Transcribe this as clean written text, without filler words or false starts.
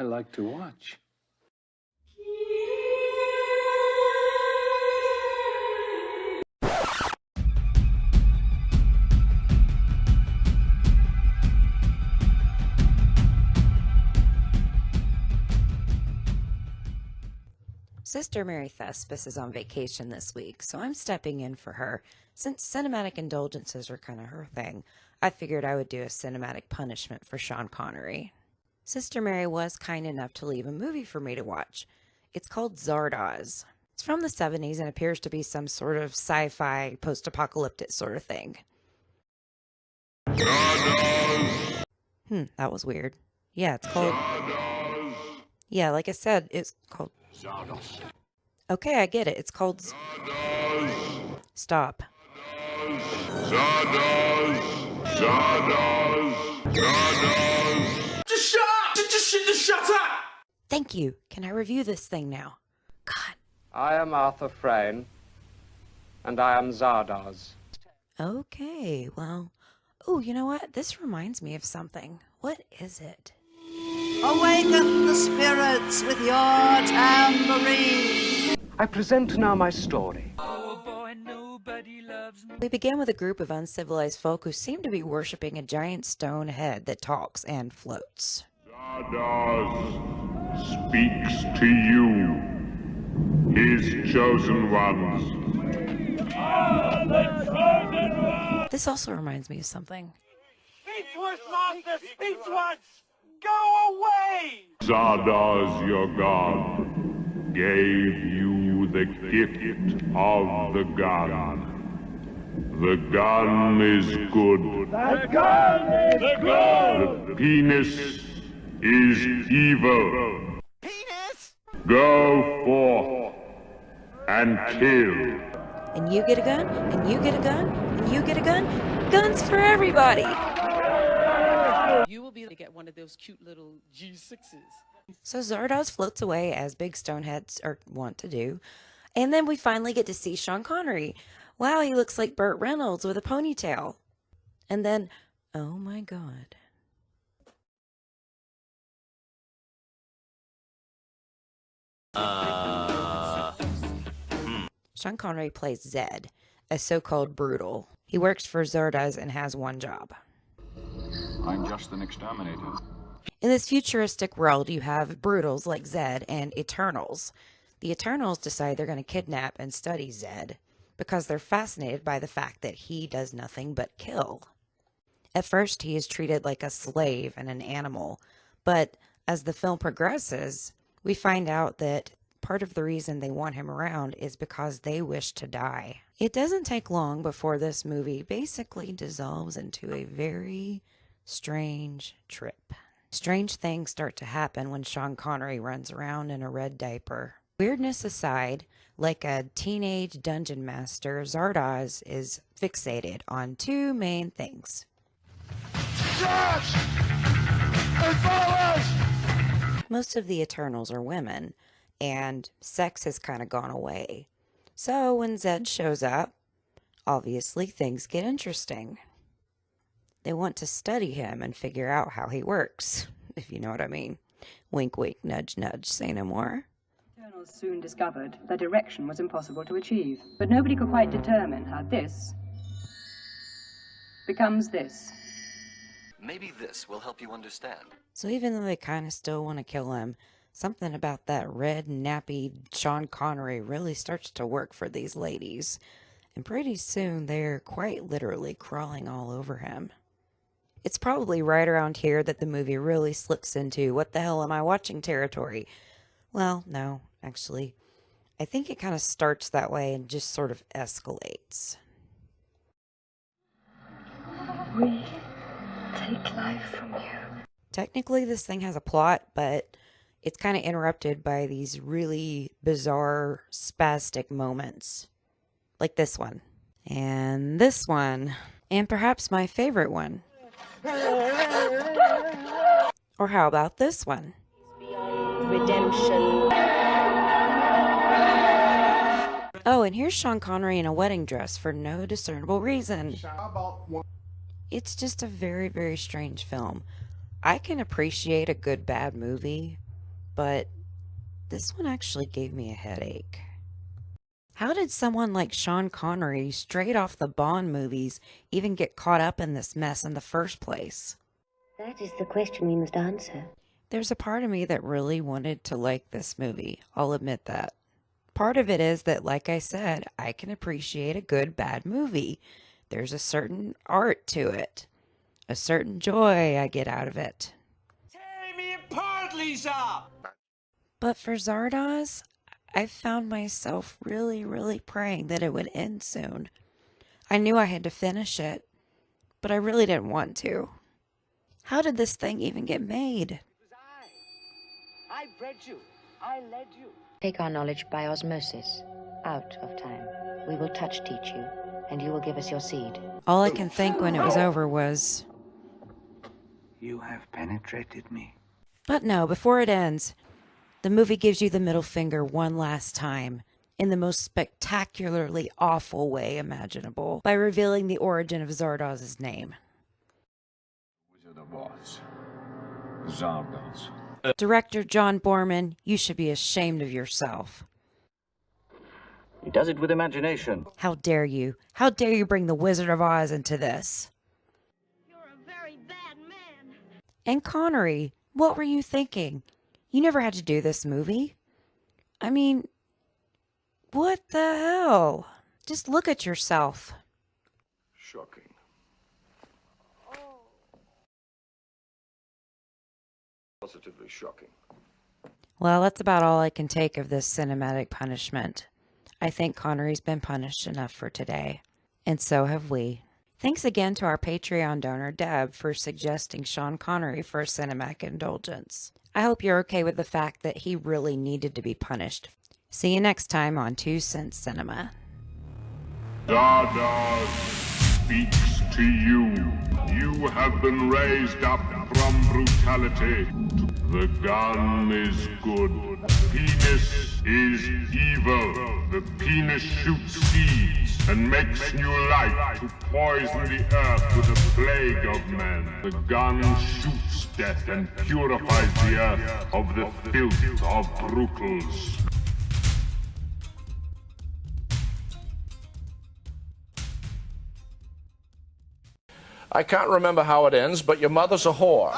I like to watch. Sister Mary Thespis is on vacation this week, so I'm stepping in for her. Since cinematic indulgences are kind of her thing, I figured I would do a cinematic punishment for Sean Connery. Sister Mary was kind enough to leave a movie for me to watch. It's called Zardoz. It's from the 70s and appears to be some sort of sci-fi, post-apocalyptic sort of thing. Zardoz! That was weird. Yeah, it's called... Zardoz! Yeah, like I said, it's called... Zardoz! Okay, I get it. It's called... Zardoz! Stop. Zardoz! Zardoz! Zardoz! Just shut up! Just shut up! Thank you. Can I review this thing now? God. I am Arthur Frayne, and I am Zardoz. Okay, well... Oh, you know what? This reminds me of something. What is it? Awaken the spirits with your tambourine. I present now my story. Oh boy, nobody loves me. We begin with a group of uncivilized folk who seem to be worshipping a giant stone head that talks and floats. Zardoz speaks to you, his chosen ones. This also reminds me of something. Speechless, master, speechless! Go away! Zardoz, your god, gave you the gift of the gun. The gun is good. The gun is good! The penis is evil. Penis! Go forth and kill. And you get a gun, and you get a gun, and you get a gun. Guns for everybody! You will be able to get one of those cute little G6s. So Zardoz floats away, as big stoneheads are wont to do. And then we finally get to see Sean Connery. Wow, he looks like Burt Reynolds with a ponytail. And then, oh my god. Sean Connery plays Zed, a so-called brutal. He works for Zardoz and has one job. I'm just an exterminator. In this futuristic world, you have brutals like Zed and Eternals. The Eternals decide they're going to kidnap and study Zed because they're fascinated by the fact that he does nothing but kill. At first, he is treated like a slave and an animal, but as the film progresses, we find out that part of the reason they want him around is because they wish to die. It doesn't take long before this movie basically dissolves into a very strange trip. Strange things start to happen when Sean Connery runs around in a red diaper. Weirdness aside, like a teenage dungeon master, Zardoz is fixated on two main things. Search! And follow us! Most of the Eternals are women, and sex has kind of gone away. So when Zed shows up, obviously things get interesting. They want to study him and figure out how he works, if you know what I mean. Wink, wink, nudge, nudge, say no more. Eternals soon discovered that erection was impossible to achieve, but nobody could quite determine how this becomes this. Maybe this will help you understand. So even though they kind of still want to kill him, something about that red, nappy Sean Connery really starts to work for these ladies. And pretty soon they're quite literally crawling all over him. It's probably right around here that the movie really slips into what the hell am I watching territory. Well, no, actually. I think it kind of starts that way and just sort of escalates. We take life from you. Technically, this thing has a plot, but it's kind of interrupted by these really bizarre, spastic moments. Like this one. And this one. And perhaps my favorite one. Or how about this one? Beyond redemption. Oh, and here's Sean Connery in a wedding dress for no discernible reason. It's just a very, very strange film. I can appreciate a good bad movie, but this one actually gave me a headache. How did someone like Sean Connery, straight off the Bond movies, even get caught up in this mess in the first place? That is the question we must answer. There's a part of me that really wanted to like this movie, I'll admit that. Part of it is that, like I said, I can appreciate a good bad movie. There's a certain art to it, a certain joy I get out of it. Tear me apart, Lisa! But for Zardoz, I found myself really praying that it would end soon. I knew I had to finish it, but I really didn't want to. How did this thing even get made? It was I bred you. I led you. Take our knowledge by osmosis, out of time. We will teach you, and you will give us your seed. All I can think when it was over was, You have penetrated me. but no, before it ends, the movie gives you the middle finger one last time, in the most spectacularly awful way imaginable, by revealing the origin of Zardoz's name. Wizard of Oz. Zardoz. Director John Borman, you should be ashamed of yourself. He does it with imagination. How dare you? How dare you bring the Wizard of Oz into this? You're a very bad man. And Connery, what were you thinking? You never had to do this movie. I mean, what the hell? Just look at yourself. Shocking. Positively shocking. Well, that's about all I can take of this cinematic punishment. I think Connery's been punished enough for today. And so have we. Thanks again to our Patreon donor, Deb, for suggesting Sean Connery for a cinematic indulgence. I hope you're okay with the fact that he really needed to be punished. See you next time on 2 Cent Cinema. Zardoz speaks to you. You have been raised up from brutality. The gun is good. Penis is evil. The penis shoots seeds and makes new life to poison the earth with a plague of men. The gun shoots death and purifies the earth of the filth of brutals. I can't remember how it ends, but your mother's a whore.